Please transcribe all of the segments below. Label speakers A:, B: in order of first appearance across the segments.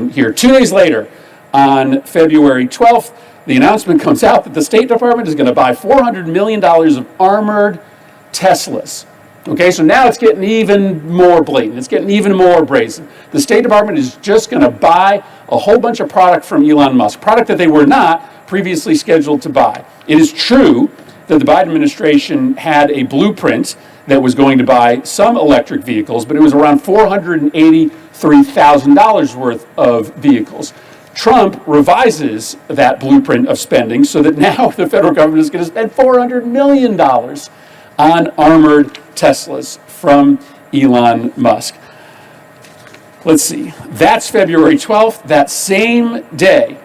A: administration here. 2 days later, on February 12th, the announcement comes out that the State Department is going to buy $400 million of armored Teslas. Okay, so now it's getting even more blatant. It's getting even more brazen. The State Department is just going to buy a whole bunch of product from Elon Musk, product that they were not previously scheduled to buy. It is true that the Biden administration had a blueprint that was going to buy some electric vehicles, but it was around $483,000 worth of vehicles. Trump revises that blueprint of spending so that now the federal government is going to spend $400 million on armored Teslas from Elon Musk. Let's see. That's February 12th. That same day,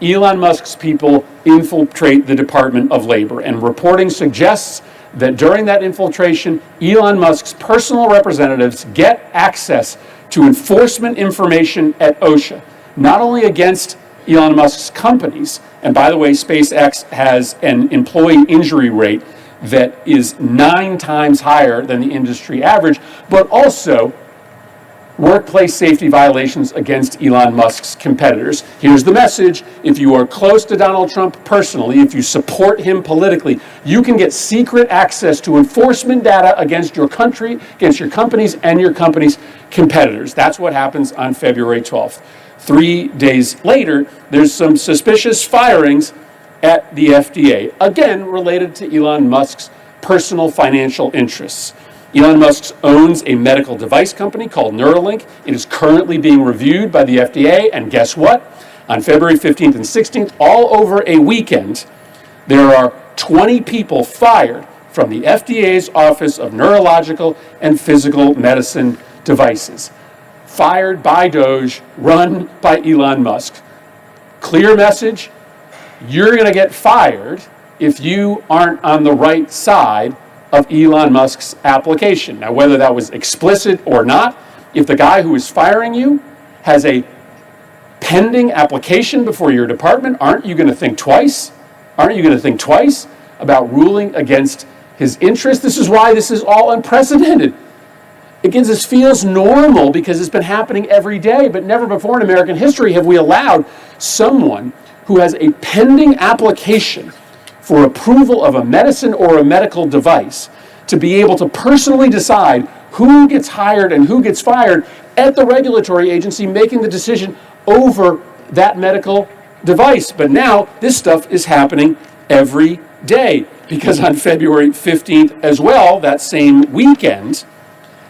A: Elon Musk's people infiltrate the Department of Labor, and reporting suggests that during that infiltration, Elon Musk's personal representatives get access to enforcement information at OSHA, not only against Elon Musk's companies, and by the way, SpaceX has an employee injury rate that is 9 times higher than the industry average, but also workplace safety violations against Elon Musk's competitors. Here's the message. If you are close to Donald Trump personally, if you support him politically, you can get secret access to enforcement data against your country, against your companies, and your company's competitors. That's what happens on February 12th. 3 days later, there's some suspicious firings at the FDA, again related to Elon Musk's personal financial interests. Elon Musk owns a medical device company called Neuralink. It is currently being reviewed by the FDA, and guess what? On February 15th and 16th, all over a weekend, there are 20 people fired from the FDA's Office of Neurological and Physical Medicine Devices. Fired by Doge, run by Elon Musk. Clear message, you're going to get fired if you aren't on the right side of Elon Musk's application. Now, whether that was explicit or not, if the guy who is firing you has a pending application before your department, aren't you going to think twice? Aren't you going to think twice about ruling against his interests? This is why this is all unprecedented. Again, this feels normal because it's been happening every day, but never before in American history have we allowed someone who has a pending application for approval of a medicine or a medical device to be able to personally decide who gets hired and who gets fired at the regulatory agency making the decision over that medical device. But now this stuff is happening every day because on February 15th as well, that same weekend,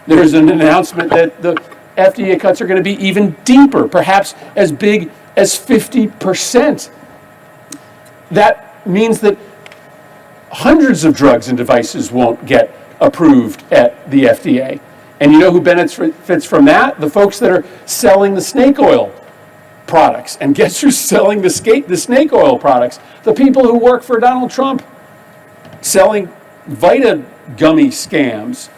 A: there's an announcement that the FDA cuts are going to be even deeper, perhaps as big as 50%. That means that hundreds of drugs and devices won't get approved at the FDA. And you know who benefits from that? The folks that are selling the snake oil products. And guess who's selling the snake oil products? The people who work for Donald Trump, selling Vita gummy scams.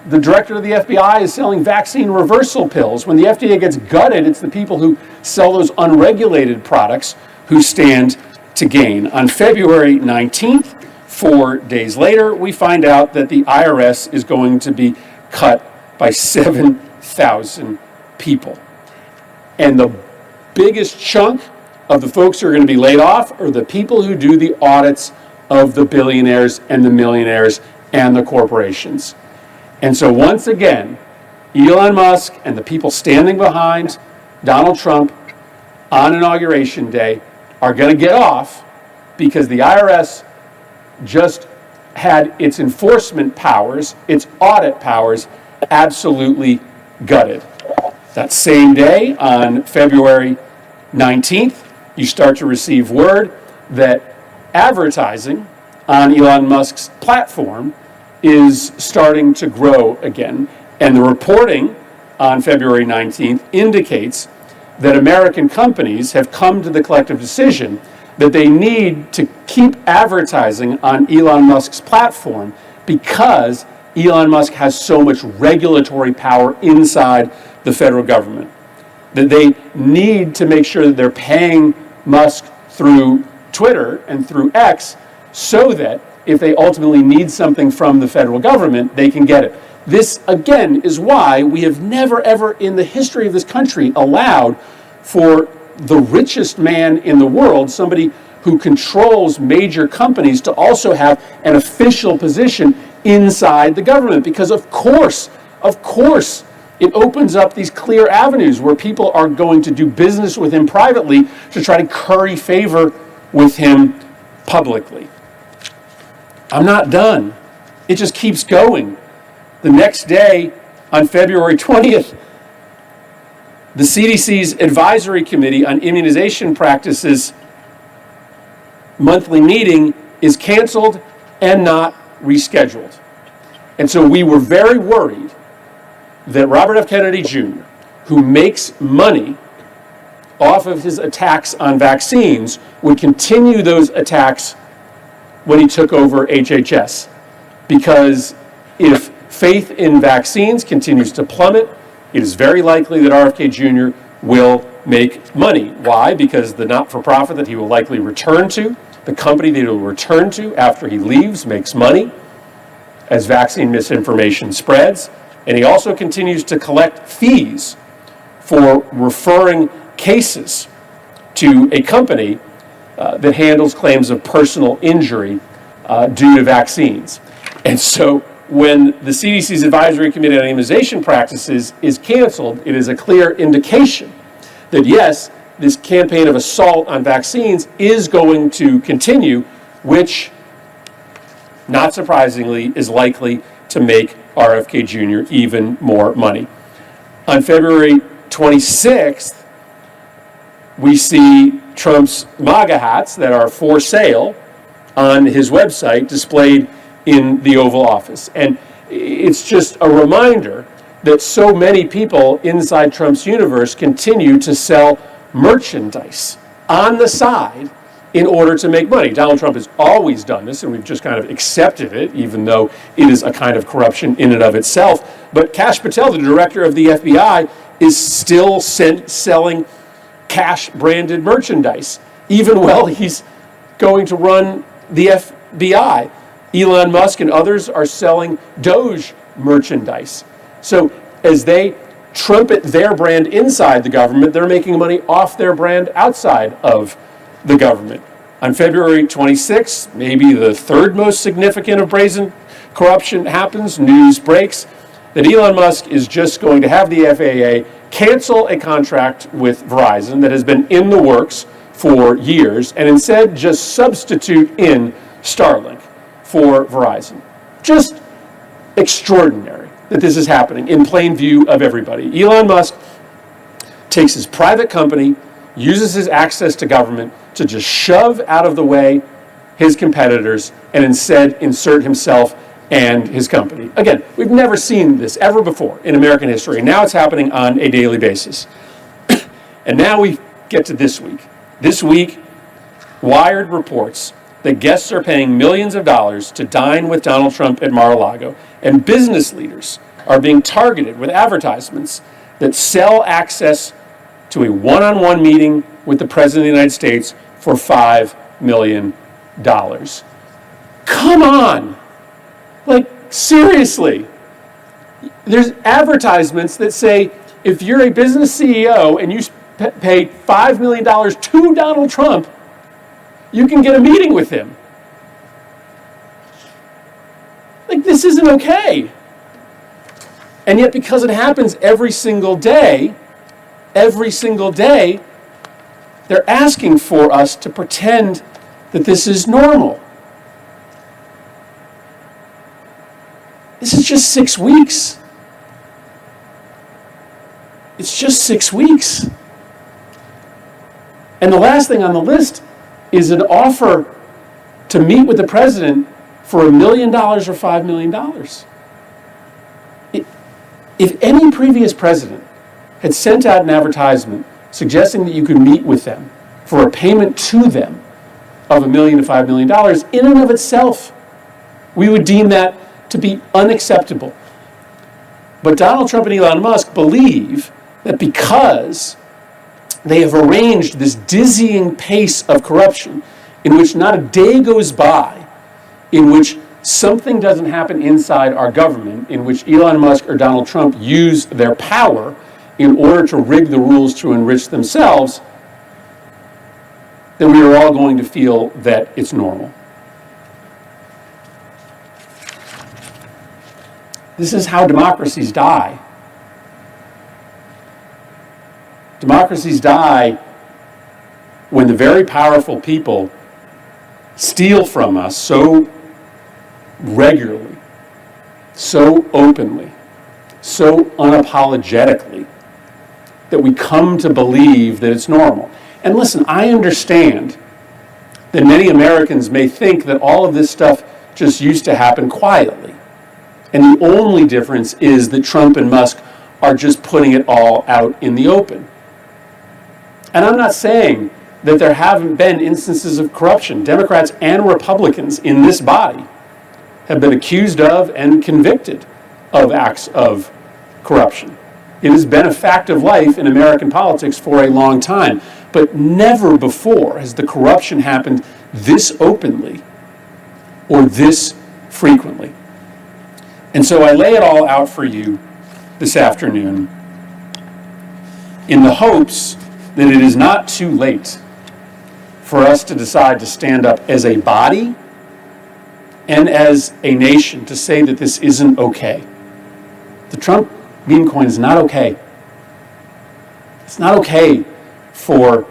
A: The director of the FBI is selling vaccine reversal pills. When the FDA gets gutted, it's the people who sell those unregulated products who stand to gain. On February 19th, 4 days later, we find out that the IRS is going to be cut by 7,000 people. And the biggest chunk of the folks who are going to be laid off are the people who do the audits of the billionaires and the millionaires and the corporations. And so once again, Elon Musk and the people standing behind Donald Trump on Inauguration Day are going to get off because the IRS just had its enforcement powers, its audit powers, absolutely gutted. That same day, on February 19th, you start to receive word that advertising on Elon Musk's platform is starting to grow again. And the reporting on February 19th indicates that American companies have come to the collective decision that they need to keep advertising on Elon Musk's platform because Elon Musk has so much regulatory power inside the federal government. That they need to make sure that they're paying Musk through Twitter and through X so that if they ultimately need something from the federal government, they can get it. this, again, is why we have never, ever in the history of this country allowed for the richest man in the world, somebody who controls major companies, to also have an official position inside the government. Because of course, it opens up these clear avenues where people are going to do business with him privately to try to curry favor with him publicly. I'm not done. It just keeps going. The next day, on February 20th, the CDC's Advisory Committee on Immunization Practices monthly meeting is canceled and not rescheduled. And so we were very worried that Robert F. Kennedy Jr., who makes money off of his attacks on vaccines, would continue those attacks when he took over HHS. Because if faith in vaccines continues to plummet, it is very likely that RFK Jr. will make money. Why? Because the not-for-profit that he will likely return to, the company that he will return to after he leaves, makes money as vaccine misinformation spreads. And he also continues to collect fees for referring cases to a company that handles claims of personal injury due to vaccines. And so when the CDC's Advisory Committee on Immunization Practices is canceled, it is a clear indication that, yes, this campaign of assault on vaccines is going to continue, which, not surprisingly, is likely to make RFK Jr. even more money. On February 26th, we see Trump's MAGA hats that are for sale on his website displayed in the Oval Office. And it's just a reminder that so many people inside Trump's universe continue to sell merchandise on the side in order to make money. Donald Trump has always done this, and we've just kind of accepted it, even though it is a kind of corruption in and of itself. But Kash Patel, the director of the FBI, is still selling cash-branded merchandise, even while he's going to run the FBI. Elon Musk and others are selling Doge merchandise. So as they trumpet their brand inside the government, they're making money off their brand outside of the government. On February 26th, maybe the third most significant of brazen corruption happens, news breaks that Elon Musk is just going to have the FAA cancel a contract with Verizon that has been in the works for years, and instead just substitute in Starlink for Verizon. Just extraordinary that this is happening in plain view of everybody. Elon Musk takes his private company, uses his access to government to just shove out of the way his competitors and instead insert himself and his company. Again, we've never seen this ever before in American history, and now it's happening on a daily basis. And now we get to this week. This week, Wired reports that guests are paying millions of dollars to dine with Donald Trump at Mar-a-Lago, and business leaders are being targeted with advertisements that sell access to a one-on-one meeting with the President of the United States for $5 million. Come on! Like, seriously. There's advertisements that say, if you're a business CEO and you pay $5 million to Donald Trump, you can get a meeting with him. Like, this isn't okay. And yet, because it happens every single day, they're asking for us to pretend that this is normal. This is just 6 weeks. It's just 6 weeks. And the last thing on the list is an offer to meet with the president for $1 million or $5 million. If any previous president had sent out an advertisement suggesting that you could meet with them for a payment to them of $1 million to $5 million, in and of itself, we would deem that to be unacceptable. But Donald Trump and Elon Musk believe that because they have arranged this dizzying pace of corruption in which not a day goes by in which something doesn't happen inside our government in which Elon Musk or Donald Trump use their power in order to rig the rules to enrich themselves, then we are all going to feel that it's normal. This is how democracies die. Democracies die when the very powerful people steal from us so regularly, so openly, so unapologetically, that we come to believe that it's normal. And listen, I understand that many Americans may think that all of this stuff just used to happen quietly. And the only difference is that Trump and Musk are just putting it all out in the open. And I'm not saying that there haven't been instances of corruption. Democrats and Republicans in this body have been accused of and convicted of acts of corruption. It has been a fact of life in American politics for a long time, but never before has the corruption happened this openly or this frequently. And so I lay it all out for you this afternoon in the hopes that it is not too late for us to decide to stand up as a body and as a nation to say that this isn't okay. The Trump meme coin is not okay. It's not okay for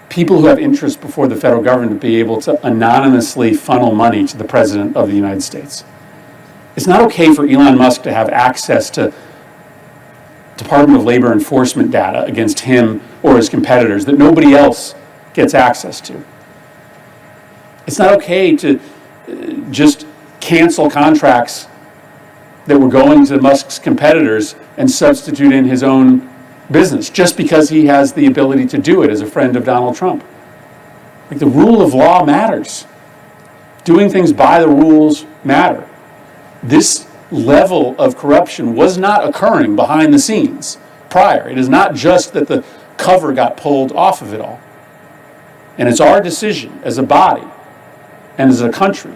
A: people who have interest before the federal government to be able to anonymously funnel money to the President of the United States. It's not okay for Elon Musk to have access to Department of Labor enforcement data against him or his competitors that nobody else gets access to. It's not okay to just cancel contracts that were going to Musk's competitors and substitute in his own business just because he has the ability to do it as a friend of Donald Trump. Like, the rule of law matters. Doing things by the rules matter. This level of corruption was not occurring behind the scenes prior. It is not just that the cover got pulled off of it all. And it's our decision as a body and as a country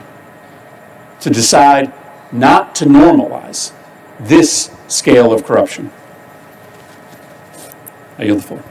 A: to decide not to normalize this scale of corruption. I yield the floor.